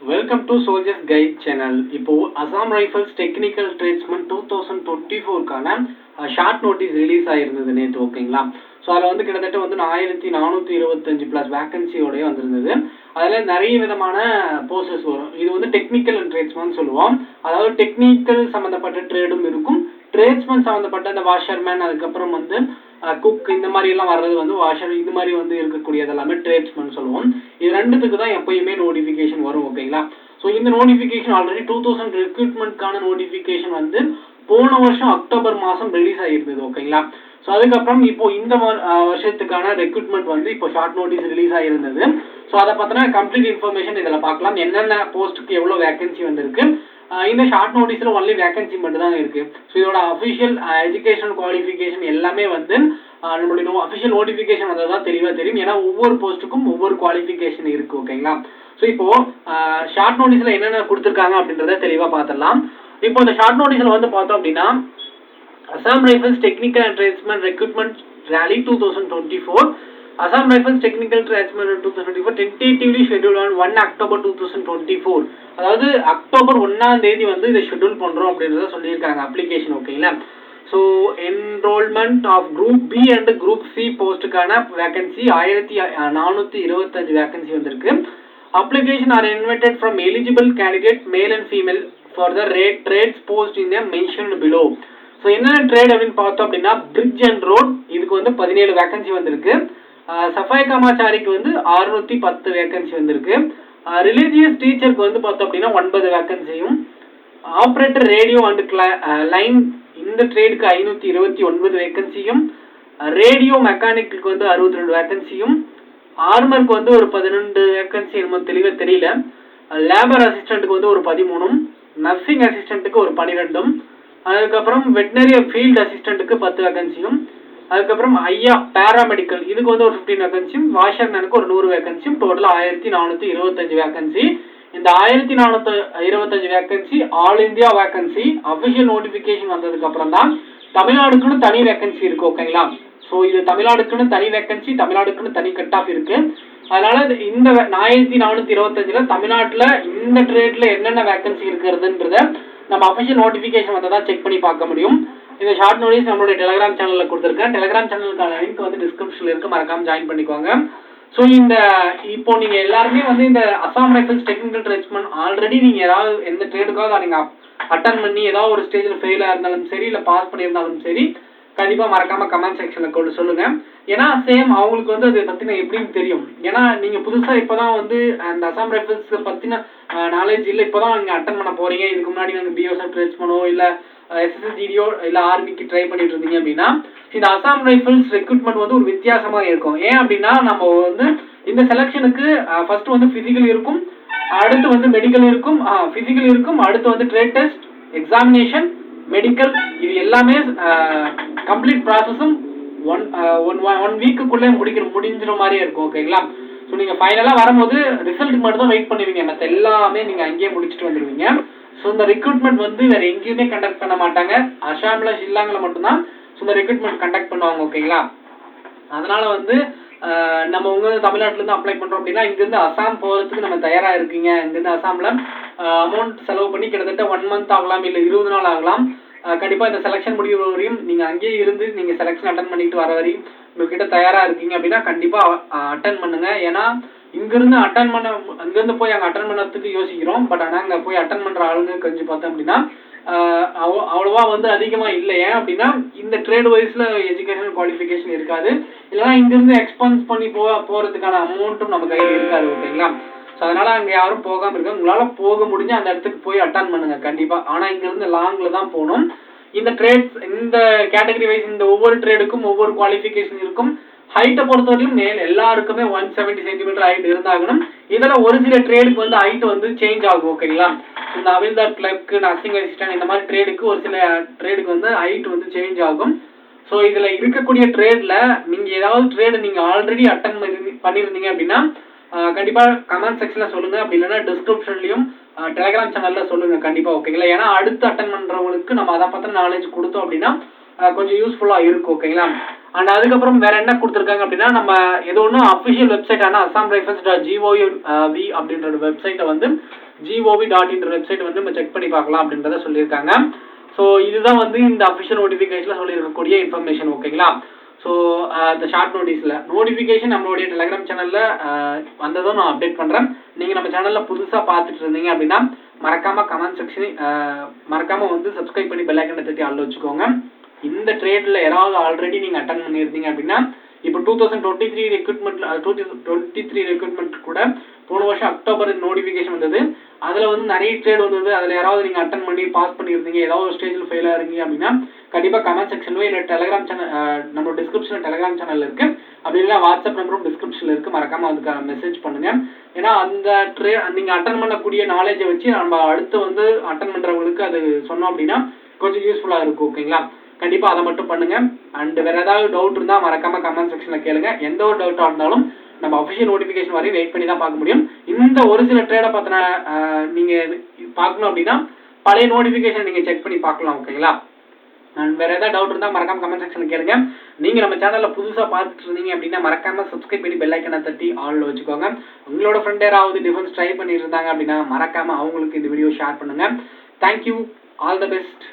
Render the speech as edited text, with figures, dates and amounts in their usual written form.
Welcome to soldiers guide channel. இப்போ Assam rifles technical tradesman 2024க்கான short notice release ஆயிருந்தது நேற்று. ஓகேங்களா? ஸோ அதில் வந்து கிட்டத்தட்ட வந்து 1425 ப்ளஸ் வேகன்சியோடய வந்திருந்தது. அதில் நிறைய விதமான போஸ்டர்ஸ் வரும். இது வந்து டெக்னிக்கல் அண்ட் ட்ரேட்ஸ்மேன் சொல்லுவோம். அதாவது டெக்னிக்கல் சம்மந்தப்பட்ட ட்ரேடும் இருக்கும், ட்ரேட்ஸ்மேன் சம்மந்தப்பட்ட அந்த வாஷர்மேன், அதுக்கப்புறம் வந்து குக், இந்த மாதிரி எல்லாம் வர்றது வந்து வாஷர், இது மாதிரி வந்து இருக்கக்கூடியது எல்லாமே ட்ரேட்ஸ்மேன் சொல்லுவோம். இது ரெண்டுத்துக்கு தான் எப்பயுமே நோட்டிஃபிகேஷன் வரும். ஓகேங்களா? ஸோ இந்த நோட்டிஃபிகேஷன் ஆல்ரெடி 2000 ரெக்ரூட்மெண்ட்கான நோட்டிஃபிகேஷன் வந்து போன வருஷம் அக்டோபர் மாதம் ரிலீஸ் ஆகிருந்தது. ஓகேங்களா? ஸோ அதுக்கப்புறம் இப்போ இந்த வருஷத்துக்கான ரெக்ரூட்மெண்ட் வந்து இப்போ ஷார்ட் நோட்டீஸ் ரிலீஸ் ஆகிருந்தது. ஸோ அதை பற்றின கம்ப்ளீட் இன்ஃபர்மேஷன் இதில் பார்க்கலாம். என்னென்ன போஸ்ட்டுக்கு எவ்வளோ வேகன்சி வந்திருக்கு, இந்த ஷார்ட் நோட்டீஸில் ஒன்லி வேகன்சி மட்டும் தான் இருக்குது. ஸோ இதோட அஃபிஷியல் எஜுகேஷன் குவாலிஃபிகேஷன் எல்லாமே வந்து நம்மளுடைய அஃபிஷியல் நோட்டிஃபிகேஷன் வந்தது தான் தெளிவாக தெரியும். ஏன்னா ஒவ்வொரு போஸ்ட்டுக்கும் ஒவ்வொரு குவாலிஃபிகேஷன் இருக்குது. ஓகேங்களா? ஸோ இப்போது ஷார்ட் நோட்டீஸில் என்னென்ன கொடுத்துருக்காங்க அப்படின்றத தெளிவாக பார்த்துடலாம். இப்போ இந்த ஷார்ட் நோட்டீஸில் வந்து பார்த்தோம் அப்படின்னா, Assam rifles technical and tradesman recruitment rally 2024, Assam Rifles Technical Transfer 2024 tentatively scheduled on 1 October 2024. அதாவது அக்டோபர் 1ஆம் தேதி வந்து இதை ஷெட்யூல் பண்ணுறோம் அப்படின்றத சொல்லியிருக்காங்க அப்ளிகேஷன். ஓகேங்களா? So enrolment of group B and group C போஸ்ட்டுக்கான வேகன்சி 1425 வேகன்சி வந்திருக்கு. Application are invited from eligible candidate male and female for the trades post in the mention below. So என்னென்ன ட்ரேட் அப்படின்னு பார்த்தோம் அப்படின்னா, பிரிட்ஜ் அண்ட் ரோட், இதுக்கு வந்து 17 vacancy வந்திருக்கு. சஃபாய் கமாச்சாரிக்கு வந்து 610 வேகன்சி வந்திருக்கு. ரிலீஜியஸ் டீச்சருக்கு வந்து பார்த்தோம் அப்படின்னா 9 வேகன்சியும், ஆப்ரேட்டர் ரேடியோ அண்ட் லைன் இந்த ட்ரேடுக்கு 529 வேகன்சியும், ரேடியோ மெக்கானிக்கு வந்து 62 வேகன்சியும், ஆர்மருக்கு வந்து ஒரு 12 வேகன்சி நம்ம தெளிவாக தெரியல, லேபர் அசிஸ்டண்ட்டுக்கு வந்து ஒரு 13, நர்சிங் அசிஸ்டண்ட்டுக்கு ஒரு 12, அதுக்கப்புறம் வெட்டினரி ஃபீல்டு அசிஸ்டண்ட்டுக்கு 10 வேகன்சியும், அதுக்கப்புறம் ஐயா பேராமெடிக்கல் இதுக்கு வந்து ஒரு 15 வேகன்சியும், வாஷர்மேனுக்கு ஒரு 100 வேகன்சியும், டோட்டலாக 1425 வேகன்சி. இந்த 1425 vacancy all India vacancy. Official notification வந்ததுக்கு அப்புறம் தான் தமிழ்நாடுக்குன்னு தனி வேகன்சி இருக்கு. ஓகேங்களா? ஸோ இது தமிழ்நாடுக்குன்னு தனி வேகன்சி, தமிழ்நாடுக்குன்னு தனி கட் ஆஃப் இருக்கு. அதனால இந்த 1425ல தமிழ்நாட்டில் இந்த ட்ரேட்ல என்னென்ன வேகன்சி இருக்கிறதுன்றத நம்ம அஃபிஷியல் நோட்டிஃபிகேஷன் வந்து தான் செக் பண்ணி பார்க்க முடியும். இந்த ஷார்ட் நோட்டீஸ் நம்மளுடைய டெலிகிராம் சேனலில் கொடுத்துருக்கேன். டெலிகிராம் சேனலுக்கான லிங்க் வந்து டிஸ்கிரிப்ஷனில் இருக்கு, மறக்காம ஜாயின் பண்ணிக்கோங்க. ஸோ இப்போ நீங்கள் எல்லாருமே வந்து இந்த Assam rifles technical tradesman already நீங்கள் ஏதாவது எந்த ட்ரேடுக்காக நீங்கள் அட்டன் பண்ணி ஏதாவது ஒரு ஸ்டேஜில் ஃபெயிலாக இருந்தாலும் சரி, இல்லை பாஸ் பண்ணியிருந்தாலும் சரி, கண்டிப்பாக மறக்காமல் கமெண்ட் செக்ஷனில் கொண்டு சொல்லுங்கள். ஏன்னா சேம் அவங்களுக்கு வந்து அதை பற்றின எப்படின்னு தெரியும். ஏன்னா நீங்கள் புதுசாக இப்போ தான் வந்து அந்த அசாம் ரைஃபிள்ஸ் பற்றின நாலேஜ் இல்லை, இப்போ தான் நீங்கள் அட்டன் பண்ண போகிறீங்க. இதுக்கு முன்னாடி நாங்கள் பிஎஸ்எஃப் ட்ரேட்ஸ்மேனோ இல்லை எஸ்எஸ்ஜிடியோ இல்லை ஆர்மிக்கு ட்ரை பண்ணிட்டு இருந்தீங்க அப்படின்னா, இந்த அசாம் ரைஃபிள்ஸ் ரெக்ரூட்மெண்ட் வந்து ஒரு வித்தியாசமாக இருக்கும். ஏன் அப்படின்னா, நம்ம வந்து இந்த செலெக்ஷனுக்கு ஃபர்ஸ்ட் வந்து ஃபிசிக்கல் இருக்கும், அடுத்து வந்து மெடிக்கல் இருக்கும், ஃபிசிக்கல் இருக்கும், அடுத்து வந்து ட்ரேட் டெஸ்ட், எக்ஸாமினேஷன், மெடிக்கல், இது எல்லாமே கம்ப்ளீட் ப்ராசஸும் ஒன் வீக்குக்குள்ளே முடிஞ்சிற மாதிரியே இருக்கும். ஓகேங்களா? ஸோ நீங்கள் ஃபைனலாக வரும்போது ரிசல்ட்டுக்கு மட்டும் தான் வெயிட் பண்ணுவீங்க, மற்ற எல்லாமே நீங்கள் அங்கேயே முடிச்சுட்டு வந்துடுவீங்க. ஸோ இந்த ரெக்ரூட்மெண்ட் வந்து வேறு எங்கேயுமே கண்டக்ட் பண்ண மாட்டாங்க, அசாமில் ஷில்லாங்கில் மட்டும்தான் ஸோ இந்த ரெக்ரூட்மெண்ட் கண்டக்ட் பண்ணுவாங்க. ஓகேங்களா? அதனால் வந்து நம்ம உங்க தமிழ்நாட்டிலேருந்து அப்ளை பண்ணுறோம் அப்படின்னா, இங்கேருந்து அசாம் போகிறதுக்கு நம்ம தயாராக இருக்கீங்க. இங்கேருந்து அசாமில் அமௌண்ட் செலவு பண்ணி கிட்டத்தட்ட 1 மந்த் ஆகலாம், இல்லை 20 நாள் ஆகலாம். கண்டிப்பாக இந்த செலெக்ஷன் முடிகிற வரையும் நீங்கள் அங்கேயே இருந்து நீங்கள் செலெக்ஷன் அட்டன் பண்ணிட்டு வர வரையும் உங்ககிட்ட தயாராக இருக்கீங்க அப்படின்னா கண்டிப்பாக அட்டன் பண்ணுங்கள். ஏன்னா இங்கேருந்து அங்கேருந்து போய் அங்கே அட்டன் பண்ணுறதுக்கு யோசிக்கிறோம். பட் ஆனால் அங்கே போய் அட்டன் பண்ணுற ஆளுங்க கொஞ்சம் பார்த்தோம் அப்படின்னா அவ்வளோவா வந்து அதிகமாக இல்லை. ஏன் அப்படின்னா இந்த ட்ரேட் வைஸில் எஜுகேஷன் குவாலிஃபிகேஷன் இருக்காது, இல்லைனா இங்கேருந்து எக்ஸ்பென்ஸ் பண்ணி போகிறதுக்கான அமௌண்ட்டும் நம்ம கையில் இருக்காது. ஓகேங்களா? ஸோ அதனால் அங்கே யாரும் போகாமல் இருக்காங்க. உங்களால் போக முடிஞ்சு அந்த இடத்துக்கு போய் அட்டன் பண்ணுங்கள் கண்டிப்பாக. ஆனால் இங்கேருந்து லாங்கில் தான் போகணும். இந்த ட்ரேட்ஸ் இந்த கேட்டகரி வைஸ் இந்த ஒவ்வொரு ட்ரேடுக்கும் ஒவ்வொரு குவாலிஃபிகேஷன் இருக்கும். ஹைட்டை பொறுத்தவரையும் எல்லாருக்குமே 170 சென்டிமீட்டர் ஹைட் இருந்தாகணும். இதில் ஒரு சில ட்ரேடுக்கு வந்து ஹைட் வந்து சேஞ்ச் ஆகும். ஓகேங்களா? இந்த அவில்தார் கிளர்க்கு, நர்சிங் அசிஸ்டன்ட், இந்த மாதிரி ட்ரேடுக்கு ஒரு சில ட்ரேடுக்கு வந்து ஹைட் வந்து சேஞ்ச் ஆகும். ஸோ இதில் இருக்கக்கூடிய ட்ரேடில் நீங்கள் ஏதாவது ட்ரேடு நீங்கள் ஆல்ரெடி அட்டன் பண்ணியிருந்தீங்க அப்படின்னா கண்டிப்பாக கமெண்ட் செக்ஷனில் சொல்லுங்கள். அப்படி இல்லைன்னா டிஸ்கிரிப்ஷன்லையும் டெலிகிராம் சேனலில் சொல்லுங்கள் கண்டிப்பாக. ஓகேங்களா? ஏன்னா அடுத்து அட்டன் பண்ணுறவங்களுக்கு நம்ம அதை பற்றின நாலேஜ் கொடுத்தோம் அப்படின்னா கொஞ்சம் யூஸ்ஃபுல்லாக இருக்கும். ஓகேங்களா. அண்ட் அதுக்கப்புறம் வேற என்ன கொடுத்துருக்காங்க அப்படின்னா, நம்ம ஏதோ ஒன்று அஃபிஷியல் வெப்சைட்டான assamrifles.gov அப்படின்ற வெப்சைட்டை வந்து gov.in வெப்சைட் வந்து நம்ம செக் பண்ணி பார்க்கலாம் அப்படின்றத சொல்லியிருக்காங்க. ஸோ இதுதான் வந்து இந்த அஃபிஷியல் நோட்டிஃபிகேஷனில் சொல்லியிருக்கக்கூடிய இன்ஃபர்மேஷன். ஓகேங்களா. ஸோ இந்த ஷார்ட் நோட்டிஃபிகேஷன் நம்மளுடைய டெலிகிராம் சேனலில் வந்ததும் நான் அப்டேட் பண்ணுறேன். நீங்கள் நம்ம சேனலில் புதுசாக பார்த்துட்டு இருந்தீங்க அப்படின்னா மறக்காமல் கமெண்ட் செக்ஷன் மறக்காமல் வந்து சப்ஸ்கிரைப் பண்ணி பெல் ஐக்கனை தட்டி ஆள் வச்சுக்கோங்க. இந்த ட்ரேடில் யாராவது ஆல்ரெடி நீங்கள் அட்டன் பண்ணியிருந்தீங்க அப்படின்னா இப்போ 2023 ரெக்ரூட்மெண்ட் கூட போன வருஷம் அக்டோபர் நோட்டிஃபிகேஷன் வந்தது. அதில் வந்து நிறைய ட்ரேட் வந்தது. அதில் யாராவது நீங்கள் அட்டன் பண்ணி பாஸ் பண்ணியிருந்தீங்க, ஏதாவது ஒரு ஸ்டேஜில் ஃபெயில் ஆகிறீங்க அப்படின்னா கண்டிப்பாக கமெண்ட் செக்ஷன்ல இல்லை டெலிகிராம் சேனல் நம்ம டிஸ்கிரிப்ஷனில் டெலிகிராம் சேனல் இருக்குது. அப்படி இல்லை வாட்ஸ்அப் நம்பரும் டிஸ்கிரிப்ஷனில் இருக்குது. மறக்காமல் அதுக்கான மெசேஜ் பண்ணுங்கள். ஏன்னா அந்த நீங்கள் அட்டன் பண்ணக்கூடிய நாலேஜை வச்சு நம்ம அடுத்து வந்து அட்டன் பண்ணுறவங்களுக்கு அது சொன்னோம் அப்படின்னா கொஞ்சம் யூஸ்ஃபுல்லாக இருக்கும். ஓகேங்களா. கண்டிப்பாக அதை மட்டும் பண்ணுங்க. அண்ட் வேற ஏதாவது டவுட் இருந்தால் மறக்காம கமெண்ட் செக்ஷனில் கேளுங்க. எந்த ஒரு டவுட்டாக இருந்தாலும் நம்ம அஃபிஷியல் நோட்டிஃபிகேஷன் வரையும் வெயிட் பண்ணி தான் பார்க்க முடியும். இந்த ஒரு சில ட்ரேடை பார்த்தினா நீங்கள் பார்க்கணும் அப்படின்னா பழைய நோட்டிஃபிகேஷன் நீங்கள் செக் பண்ணி பார்க்கலாம். ஓகேங்களா. அண்ட் வேற ஏதாவது டவுட் இருந்தால் மறக்காம கமெண்ட் செக்ஷனில் கேளுங்க. நீங்கள் நம்ம சேனலில் புதுசாக பார்த்துட்டு இருந்தீங்க அப்படின்னா மறக்காம சப்ஸ்கிரைப் பண்ணி பெல் ஐக்கனை தட்டி ஆல் வச்சுக்கோங்க. உங்களோட ஃப்ரெண்ட் யாராவது டிஃபென்ஸ் ட்ரை பண்ணிட்டு இருந்தாங்க அப்படின்னா மறக்காம அவங்களுக்கு இந்த வீடியோ ஷேர் பண்ணுங்க. தேங்க்யூ. All the best.